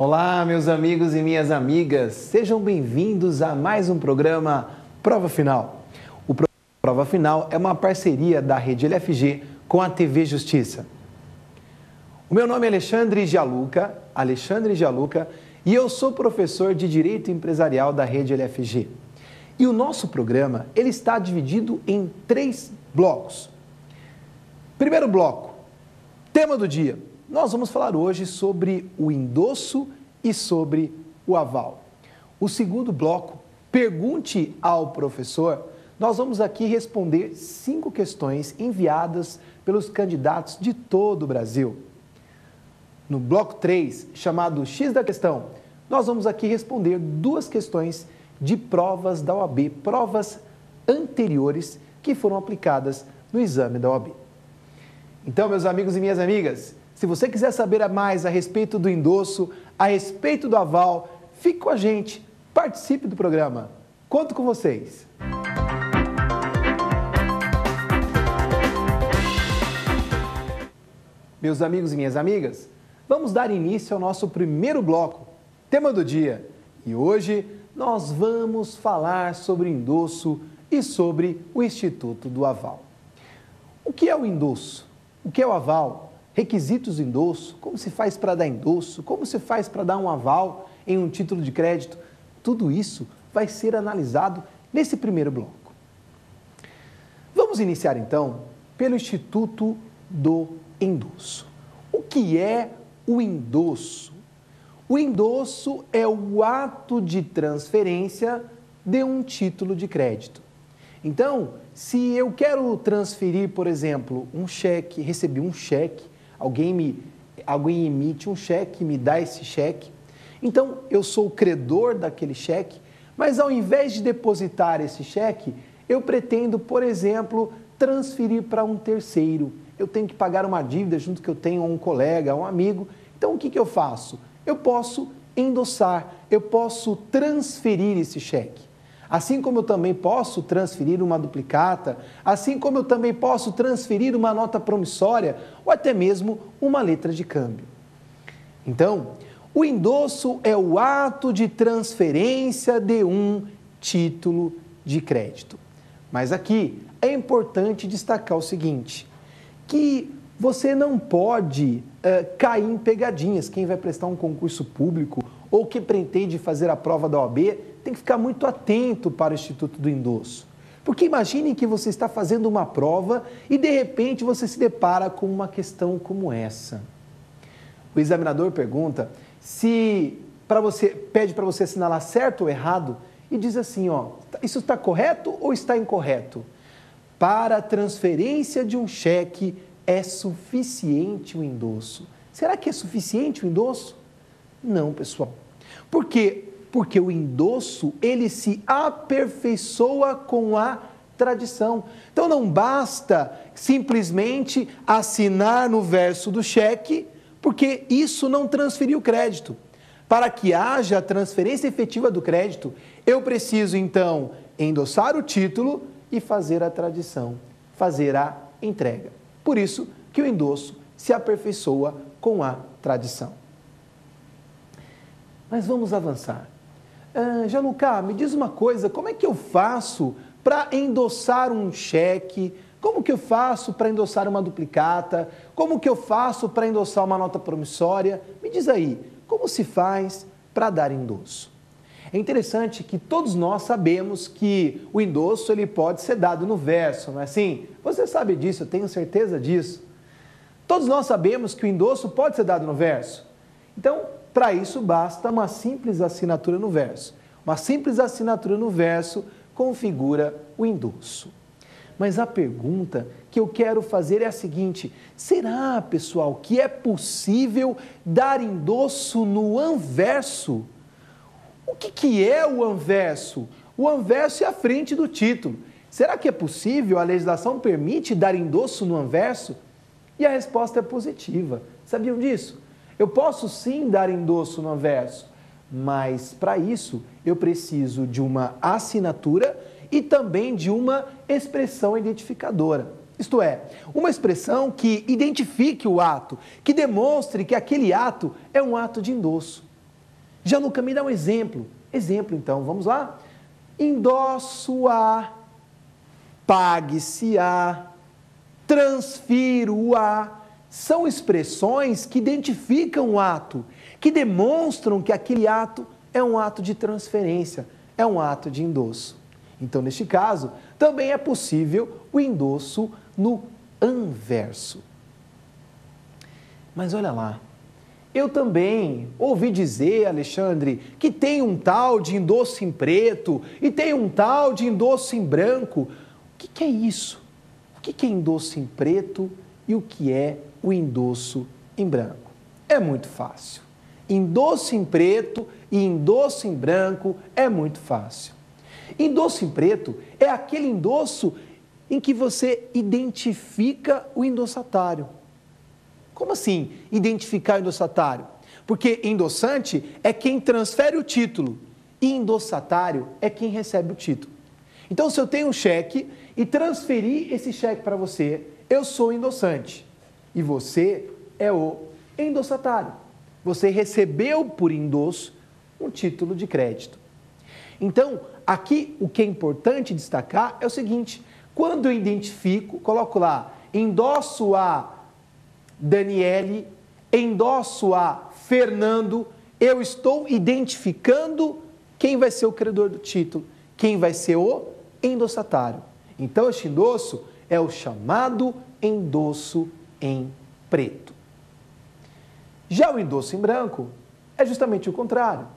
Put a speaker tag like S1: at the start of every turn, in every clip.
S1: Olá, meus amigos e minhas amigas, sejam bem-vindos a mais um programa Prova Final. O programa Prova Final é uma parceria da Rede LFG com a TV Justiça. O meu nome é Alexandre Gianluca, e eu sou professor de Direito Empresarial da Rede LFG. E o nosso programa, ele está dividido em 3 blocos. Primeiro bloco, tema do dia. Nós vamos falar hoje sobre o endosso e sobre o aval. O segundo bloco, pergunte ao professor. Nós vamos aqui responder 5 questões enviadas pelos candidatos de todo o Brasil. No bloco 3, chamado X da questão, nós vamos aqui responder 2 questões de provas da OAB, provas anteriores que foram aplicadas no exame da OAB. Então, meus amigos e minhas amigas, se você quiser saber mais a respeito do endosso, a respeito do aval, fique com a gente, participe do programa. Conto com vocês. Meus amigos e minhas amigas, vamos dar início ao nosso primeiro bloco, tema do dia. E hoje nós vamos falar sobre o endosso e sobre o Instituto do Aval. O que é o endosso? O que é o aval? Requisitos do endosso, como se faz para dar endosso, como se faz para dar um aval em um título de crédito, tudo isso vai ser analisado nesse primeiro bloco. Vamos iniciar então pelo Instituto do Endosso. O que é o endosso? O endosso é o ato de transferência de um título de crédito. Então, se eu quero transferir, por exemplo, um cheque, recebi um cheque, alguém emite um cheque, me dá esse cheque. Então, eu sou o credor daquele cheque, mas ao invés de depositar esse cheque, eu pretendo, por exemplo, transferir para um terceiro. Eu tenho que pagar uma dívida junto que eu tenho a um colega, a um amigo. Então, o que eu faço? Eu posso endossar, eu posso transferir esse cheque. Assim como eu também posso transferir uma duplicata, assim como eu também posso transferir uma nota promissória ou até mesmo uma letra de câmbio. Então, o endosso é o ato de transferência de um título de crédito. Mas aqui é importante destacar o seguinte, que você não pode cair em pegadinhas. Quem vai prestar um concurso público ou que pretende fazer a prova da OAB tem que ficar muito atento para o Instituto do Endosso. Porque imagine que você está fazendo uma prova e de repente você se depara com uma questão como essa. O examinador pergunta se pede para você assinalar certo ou errado e diz assim, ó, isso está correto ou está incorreto? Para a transferência de um cheque é suficiente o endosso. Será que é suficiente o endosso? Não, pessoal. Por quê? Porque o endosso, ele se aperfeiçoa com a tradição. Então, não basta simplesmente assinar no verso do cheque, porque isso não transferiu o crédito. Para que haja a transferência efetiva do crédito, eu preciso, então, endossar o título e fazer a tradição, fazer a entrega. Por isso que o endosso se aperfeiçoa com a tradição. Mas vamos avançar. Gianluca, me diz uma coisa, como é que eu faço para endossar um cheque? Como que eu faço para endossar uma duplicata? Como que eu faço para endossar uma nota promissória? Me diz aí, como se faz para dar endosso? É interessante que todos nós sabemos que o endosso ele pode ser dado no verso, não é assim? Você sabe disso, eu tenho certeza disso. Todos nós sabemos que o endosso pode ser dado no verso. Então, para isso, basta uma simples assinatura no verso. Uma simples assinatura no verso configura o endosso. Mas a pergunta que eu quero fazer é a seguinte, será, pessoal, que é possível dar endosso no anverso? O que é o anverso? O anverso é a frente do título. Será que é possível, a legislação permite dar endosso no anverso? E a resposta é positiva. Sabiam disso? Eu posso sim dar endosso no anverso, mas para isso eu preciso de uma assinatura e também de uma expressão identificadora. Isto é, uma expressão que identifique o ato, que demonstre que aquele ato é um ato de endosso. Gianluca, me dá um exemplo. Exemplo, então, vamos lá? Endosso a, pague-se a, transfiro a. São expressões que identificam o ato, que demonstram que aquele ato é um ato de transferência, é um ato de endosso. Então, neste caso, também é possível o endosso no anverso. Mas olha lá, eu também ouvi dizer, Alexandre, que tem um tal de endosso em preto e tem um tal de endosso em branco. O que é isso? O que é endosso em preto e o que é o endosso em branco? É muito fácil. Endosso em preto e endosso em branco é muito fácil. Endosso em preto é aquele endosso em que você identifica o endossatário. Como assim identificar o endossatário? Porque endossante é quem transfere o título e endossatário é quem recebe o título. Então, se eu tenho um cheque e transferi esse cheque para você, eu sou o endossante e você é o endossatário. Você recebeu por endosso um título de crédito. Então, aqui o que é importante destacar é o seguinte: quando eu identifico, coloco lá, endosso a Daniele, endosso a Fernando, eu estou identificando quem vai ser o credor do título, quem vai ser o endossatário. Então, este endosso é o chamado endosso em preto. Já o endosso em branco é justamente o contrário.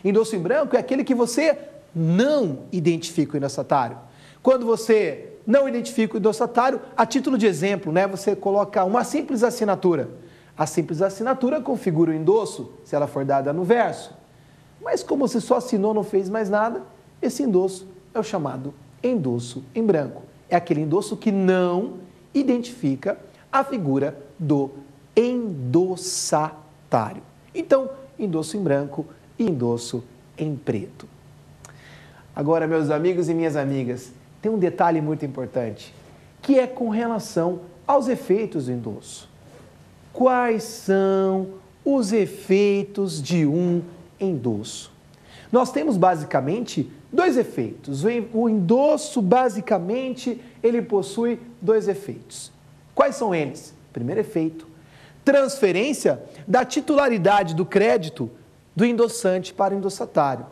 S1: Endosso em branco é aquele que você não identifica o endossatário. Quando você não identifica o endossatário, a título de exemplo, você coloca uma simples assinatura. A simples assinatura configura o endosso, se ela for dada no verso. Mas como você só assinou, não fez mais nada, esse endosso é o chamado endosso em branco. É aquele endosso que não identifica a figura do endossatário. Então, endosso em branco e endosso em preto. Agora, meus amigos e minhas amigas, tem um detalhe muito importante, que é com relação aos efeitos do endosso. Quais são os efeitos de um endosso? Nós temos basicamente dois efeitos. O endosso, basicamente, ele possui dois efeitos. Quais são eles? Primeiro efeito, transferência da titularidade do crédito do endossante para o endossatário.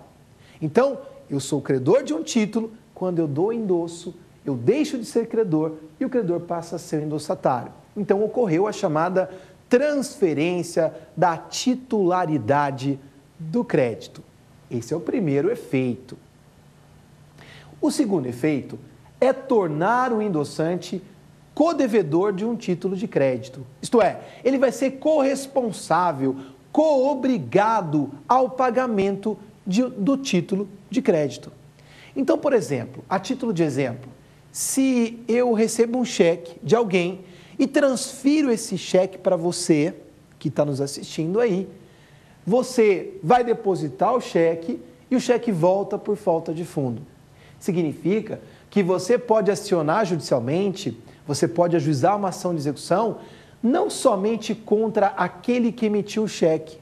S1: Então, eu sou credor de um título, quando eu dou endosso, eu deixo de ser credor e o credor passa a ser endossatário. Então, ocorreu a chamada transferência da titularidade do crédito. Esse é o primeiro efeito. O segundo efeito é tornar o endossante codevedor de um título de crédito. Isto é, ele vai ser corresponsável, coobrigado ao pagamento do título de crédito. Então, por exemplo, a título de exemplo, se eu recebo um cheque de alguém e transfiro esse cheque para você, que está nos assistindo aí, você vai depositar o cheque e o cheque volta por falta de fundo. Significa que você pode acionar judicialmente, você pode ajuizar uma ação de execução, não somente contra aquele que emitiu o cheque,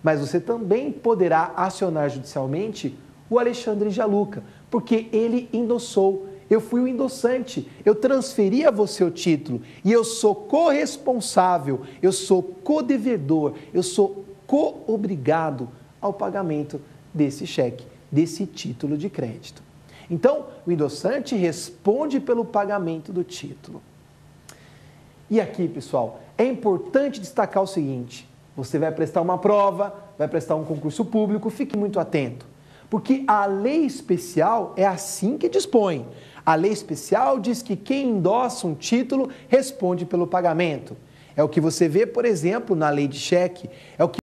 S1: mas você também poderá acionar judicialmente o Alexandre Gianluca, porque ele endossou. Eu fui o endossante, eu transferi a você o título e eu sou corresponsável, eu sou codevedor, eu sou coobrigado ao pagamento desse cheque, desse título de crédito. Então, o endossante responde pelo pagamento do título. E aqui, pessoal, é importante destacar o seguinte: você vai prestar uma prova, vai prestar um concurso público, fique muito atento, porque a lei especial é assim que dispõe. A lei especial diz que quem endossa um título responde pelo pagamento. É o que você vê, por exemplo, na lei de cheque, é o que